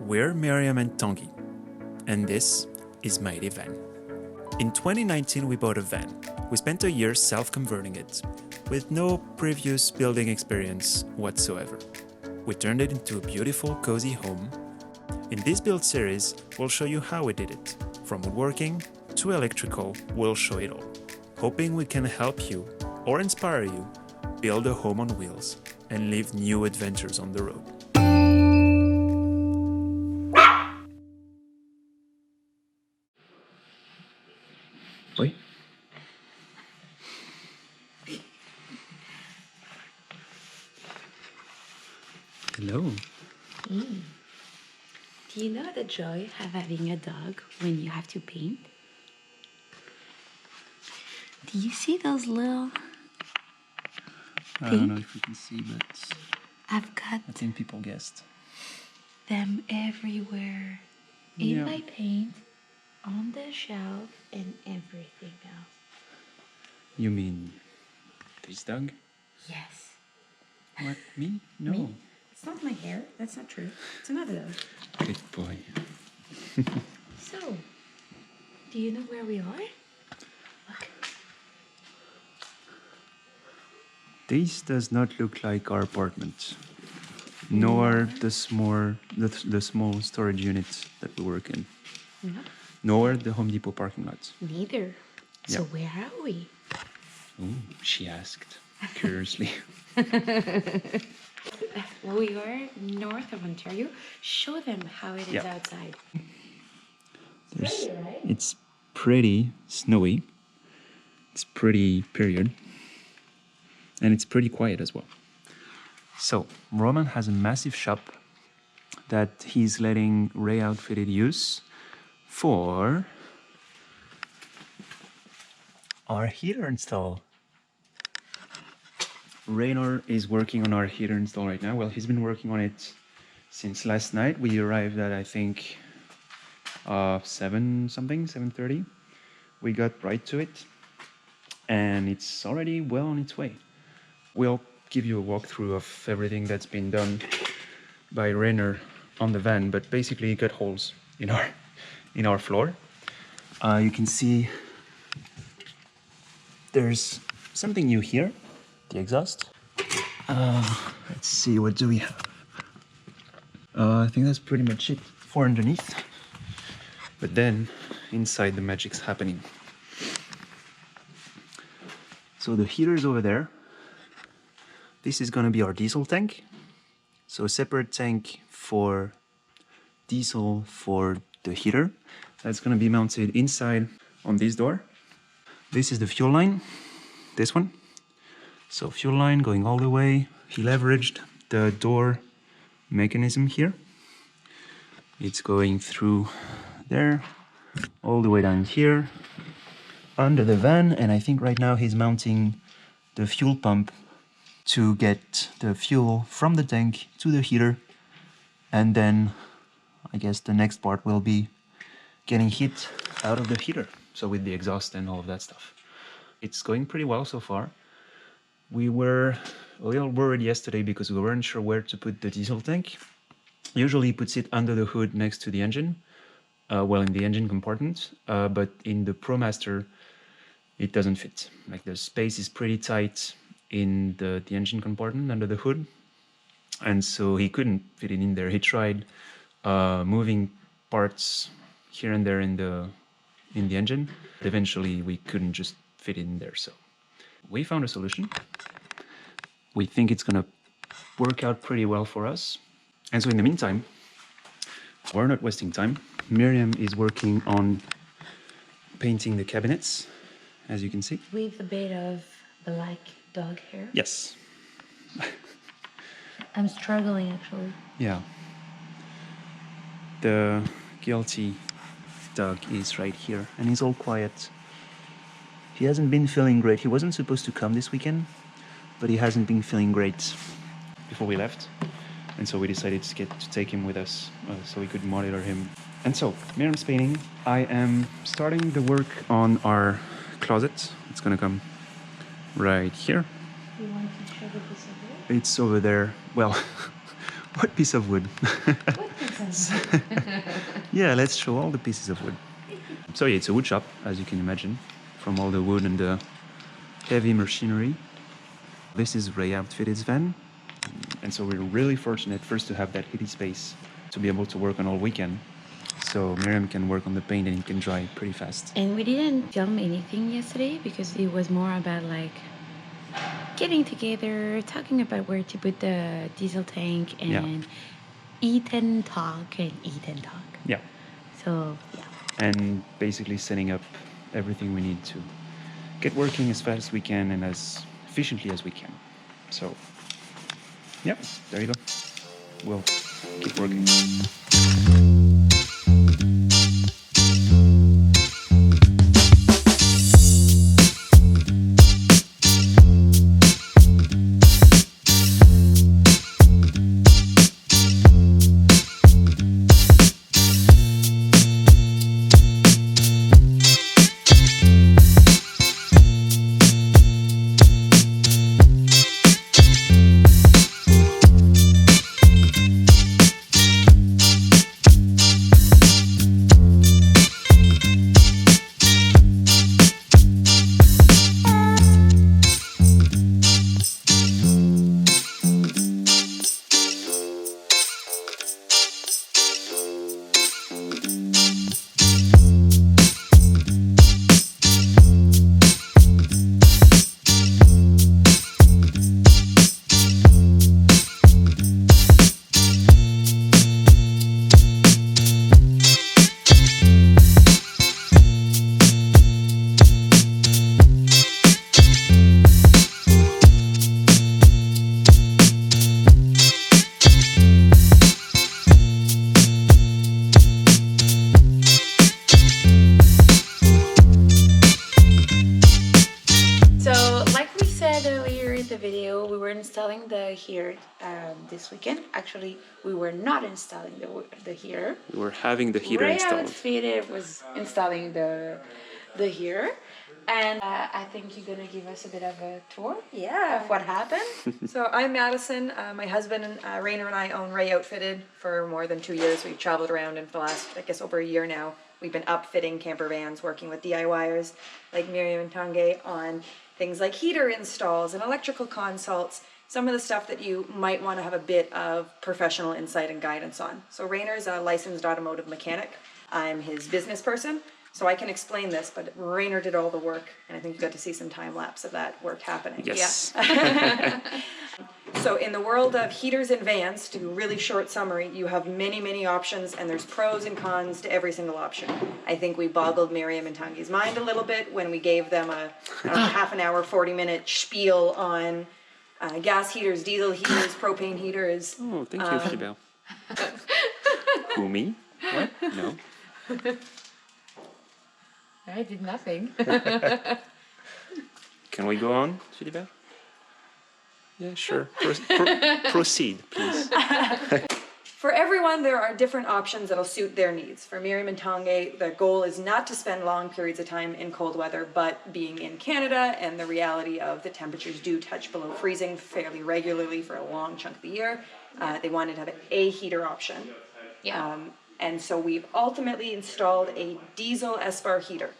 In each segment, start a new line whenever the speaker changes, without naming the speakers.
We're Miriam and Tanguy, and this is Mighty Van. In 2019, we bought a van. We spent a year self-converting it, with no previous building experience whatsoever. We turned it into a beautiful, cozy home. In this build series, we'll show you how we did it. From woodworking to electrical, we'll show it all. Hoping we can help you, or inspire you, build a home on wheels and live new adventures on the road. Oi. Hello.
Do you know the joy of having a dog when you have to paint? Do you see those little
I don't know if you can see, but
I've got
I think people guessed.
them everywhere. In my paint, on the shelf, and everything else.
You mean this dog?
Yes.
What, me? No.
Me? It's not my hair. That's not true. It's another dog.
Good boy.
So, do you know where we are? Look.
This does not look like our apartment, nor the small storage unit that we work in, nor the Home Depot parking lot.
Neither. So
Yeah.
where are we?
Ooh, she asked, curiously.
We are north of Ontario. Show them how it is outside.
It's pretty snowy. It's pretty period. And it's pretty quiet as well. So, Roman has a massive shop that he's letting Ray Outfitted use for our heater install. Raynor is working on our heater install right now. Well, he's been working on it since last night. We arrived at, I think, 7:30. We got right to it, and it's already well on its way. We'll give you a walkthrough of everything that's been done by Raynor on the van, but basically it got holes in our floor. You can see there's something new here, the exhaust. Let's see, what do we have? I think that's pretty much it for underneath. But then inside the magic's happening. So the heater's over there. This is gonna be our diesel tank. So a separate tank for diesel for the heater. That's gonna be mounted inside on this door. This is the fuel line, this one. So fuel line going all the way. He leveraged the door mechanism here. It's going through there, all the way down here, under the van, and I think right now he's mounting the fuel pump to get the fuel from the tank to the heater, and then I guess the next part will be getting heat out of the heater, so with the exhaust and all of that stuff. It's going pretty well so far. We were a little worried yesterday because we weren't sure where to put the diesel tank. Usually he puts it under the hood next to the engine, well, in the engine compartment, but in the Promaster it doesn't fit. Like, the space is pretty tight in the engine compartment under the hood, and so he couldn't fit it in there. He tried moving parts here and there in the engine. Eventually we couldn't just fit it in there, so we found a solution. We think it's gonna work out pretty well for us. And so in the meantime, we're not wasting time. Miriam is working on painting the cabinets, as you can see.
With a bit of black dog hair.
Yes.
I'm struggling actually.
Yeah. The guilty dog is right here, and he's all quiet. He hasn't been feeling great. He wasn't supposed to come this weekend, but he hasn't been feeling great before we left. And so we decided to take him with us so we could monitor him. And so, Miriam's painting. I am starting the work on our closet. It's gonna come right here.
You want to show the piece of wood?
It's over there. Well, what piece of wood?
What piece
Yeah, let's show all the pieces of wood. So yeah, it's a wood shop, as you can imagine, from all the wood and the heavy machinery. This is Ray Outfitted's van. And so we're really fortunate first to have that hitty space to be able to work on all weekend. So Miriam can work on the paint and it can dry pretty fast.
And we didn't film anything yesterday because it was more about like getting together, talking about where to put the diesel tank, and eat and talk and eat and talk.
Yeah.
So, yeah.
And basically setting up everything we need to get working as fast as we can and as efficiently as we can. So, yeah, there you go. We'll keep working.
Installing the heater this weekend. Actually, we were not installing the heater.
We were having the heater installed.
Outfitteded was installing the heater, and I think you're gonna give us a bit of a tour of what happened.
So I'm Madison. My husband Raynor and I own Ray Outfitted for more than 2 years. We've traveled around, and for the last, I guess, over a year now, we've been upfitting camper vans, working with DIYers like Miriam and Tanguy on things like heater installs and electrical consults, some of the stuff that you might want to have a bit of professional insight and guidance on. So Raynor's a licensed automotive mechanic. I'm his business person, so I can explain this, but Raynor did all the work, and I think you got to see some time lapse of that work happening.
Yes.
Yeah. So in the world of heaters and vans, to do a really short summary, you have many, many options, and there's pros and cons to every single option. I think we boggled Miriam and Tanguy's mind a little bit when we gave them a half an hour, 40-minute spiel on gas heaters, diesel heaters, propane heaters.
Oh, thank you, Philibert. Who, me? What? No.
I did nothing.
Can we go on, Philibert? Yeah, sure. Proceed, please.
For everyone, there are different options that'll suit their needs. For Miriam and Tanguy, the goal is not to spend long periods of time in cold weather, but being in Canada and the reality of the temperatures do touch below freezing fairly regularly for a long chunk of the year, they wanted to have a heater option.
Yeah.
And so we've ultimately installed a diesel Espar heater.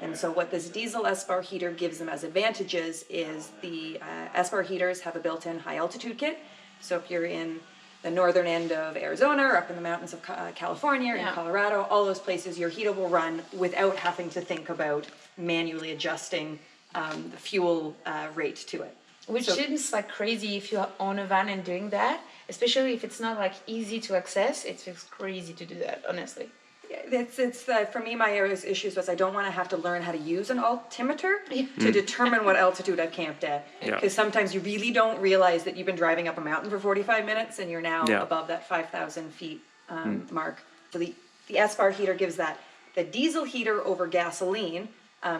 And so what this diesel Espar heater gives them as advantages is the Espar heaters have a built-in high altitude kit. So if you're in the northern end of Arizona or up in the mountains of California or in Colorado, all those places, your heater will run without having to think about manually adjusting the fuel rate to it.
Which seems like crazy if you own a van and doing that, especially if it's not like easy to access. It feels crazy to do that, honestly.
It's for me, my issues was I don't want to have to learn how to use an altimeter to determine what altitude I've camped at. Because sometimes you really don't realize that you've been driving up a mountain for 45 minutes and you're now above that 5,000 feet mark. So the Espar heater gives that. The diesel heater over gasoline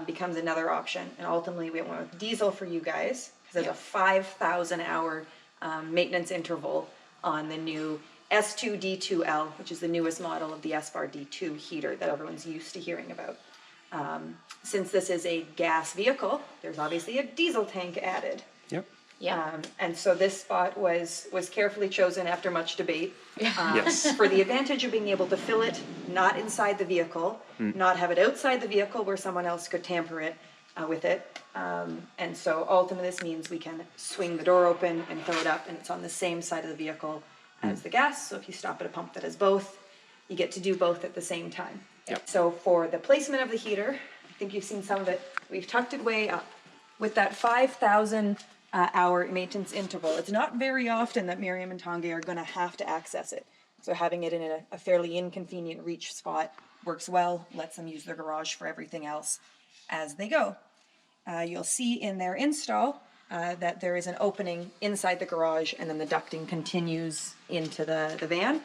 becomes another option. And ultimately we went with diesel for you guys because there's a 5,000 hour maintenance interval on the new S2-D2L, which is the newest model of the Espar D2 heater that everyone's used to hearing about. Since this is a gas vehicle, there's obviously a diesel tank added.
Yep.
Yeah.
And so this spot was carefully chosen after much debate.
Yes.
For the advantage of being able to fill it not inside the vehicle, not have it outside the vehicle where someone else could tamper it with it. And so ultimately this means we can swing the door open and fill it up, and it's on the same side of the vehicle as the gas. So if you stop at a pump that has both, you get to do both at the same time.
Yep.
So for the placement of the heater, I think you've seen some of it, we've tucked it way up. With that 5,000 hour maintenance interval, it's not very often that Miriam and Tanguy are going to have to access it. So having it in a fairly inconvenient reach spot works well, lets them use their garage for everything else as they go. You'll see in their install that there is an opening inside the garage, and then the ducting continues into the van.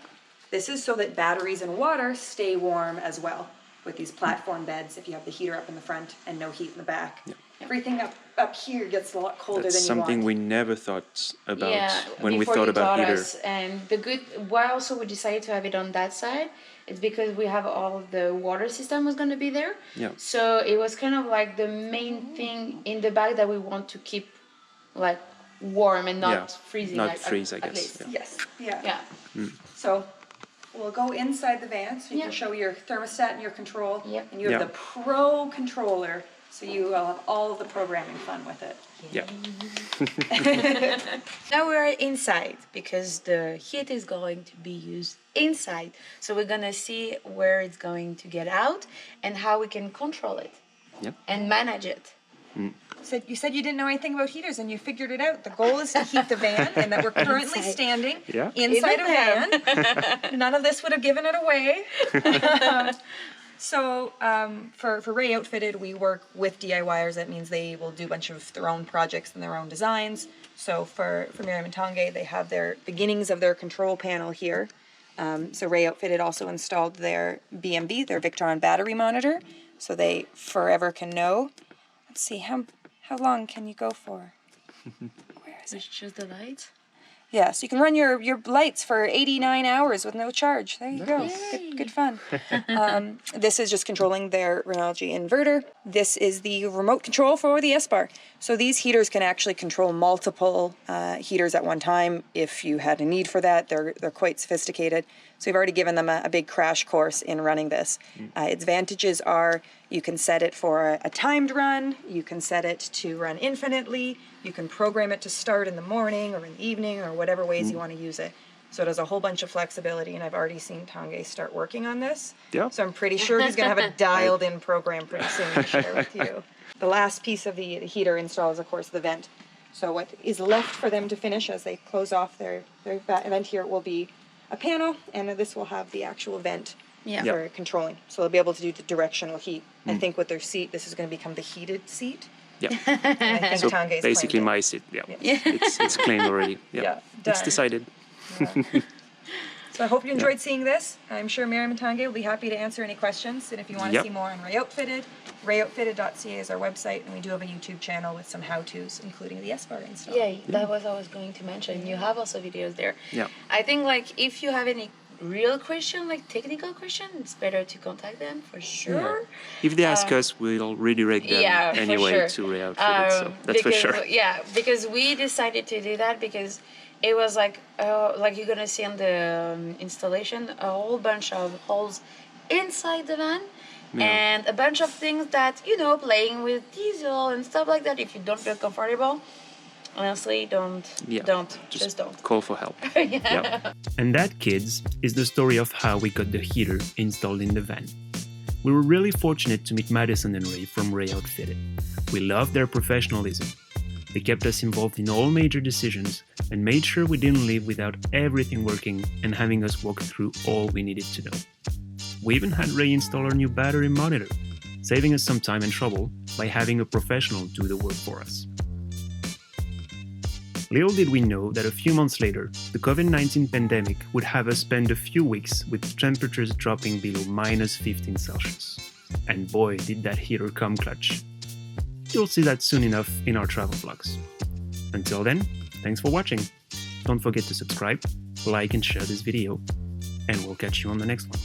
This is so that batteries and water stay warm as well with these platform beds if you have the heater up in the front and no heat in the back. Yeah. Everything up here gets a lot colder
That's
than you want.
something we never thought about when we
before
thought
you
about
taught
heater.
us. And the good, why also we decided to have it on that side, it's because we have all of the water system was going to be there.
Yeah.
So it was kind of like the main thing in the back that we want to keep like warm and not freezing.
Not
like,
freeze, I
at
guess.
least.
Yeah.
Yes, yeah.
Yeah.
So we'll go inside the van so you can show your thermostat and your control.
Yep.
And you have
Yeah.
the Pro controller, so you will have all of the programming fun with it.
Yeah.
Now we're inside because the heat is going to be used inside. So we're gonna see where it's going to get out and how we can control it
Yeah.
and manage it.
So you said you didn't know anything about heaters, and you figured it out. The goal is to heat the van, and that we're currently
Inside.
standing
Yeah.
inside
In
a
the
van. None of this would have given it away. So for Ray Outfitted, we work with DIYers. That means they will do a bunch of their own projects and their own designs. So for Miriam and Tanguy, they have their beginnings of their control panel here. So Ray Outfitted also installed their BMB, their Victron battery monitor, so they forever can know. Let's see, how long can you go for? Where is it?
Let's choose the lights.
Yeah, so you can run your lights for 89 hours with no charge. There you go. Good fun. This is just controlling their Renogy inverter. This is the remote control for the Espar. So these heaters can actually control multiple heaters at one time if you had a need for that. They're quite sophisticated. So we've already given them a big crash course in running this. Its advantages are you can set it for a timed run, you can set it to run infinitely, you can program it to start in the morning or in the evening or whatever ways you want to use it. So it has a whole bunch of flexibility, and I've already seen Tanguy start working on this.
Yeah.
So I'm pretty sure he's going to have a dialed-in program pretty soon to share with you. The last piece of the heater install is, of course, the vent. So what is left for them to finish as they close off their vent here will be a panel, and this will have the actual vent for controlling. So they'll be able to do the directional heat. I think with their seat, this is going to become the heated seat.
Yeah.
And I think
So
Tanguy's
basically
claimed it.
my seat. Yeah. It's claimed already. Yeah.
Yeah,
It's
done.
decided.
So I hope you enjoyed seeing this. I'm sure Miriam and Tanguy will be happy to answer any questions. And if you want to
Yep.
see more on Ray Outfitted, rayoutfitted.ca is our website, and we do have a YouTube channel with some how-tos, including the Espar install.
Yeah, that was I was going to mention. You have also videos there.
Yeah.
I think like if you have any real question, like technical question, it's better to contact them for sure.
If they ask us, we'll redirect them
Yeah, for
anyway
sure.
to Ray Outfitted. So that's for
because,
sure.
Yeah, because we decided to do that because it was like you're gonna see on the installation a whole bunch of holes inside the van.
Yeah.
And a bunch of things that, playing with diesel and stuff like that, if you don't feel comfortable, honestly, don't. Just don't.
Call for help.
Yeah.
And that, kids, is the story of how we got the heater installed in the van. We were really fortunate to meet Madison and Ray from Ray Outfitted. We loved their professionalism. They kept us involved in all major decisions and made sure we didn't leave without everything working and having us walk through all we needed to know. We even had Ray install our new battery monitor, saving us some time and trouble by having a professional do the work for us. Little did we know that a few months later, the COVID-19 pandemic would have us spend a few weeks with temperatures dropping below -15 Celsius. And boy, did that heater come clutch. You'll see that soon enough in our travel vlogs. Until then, thanks for watching. Don't forget to subscribe, like and share this video, and we'll catch you on the next one.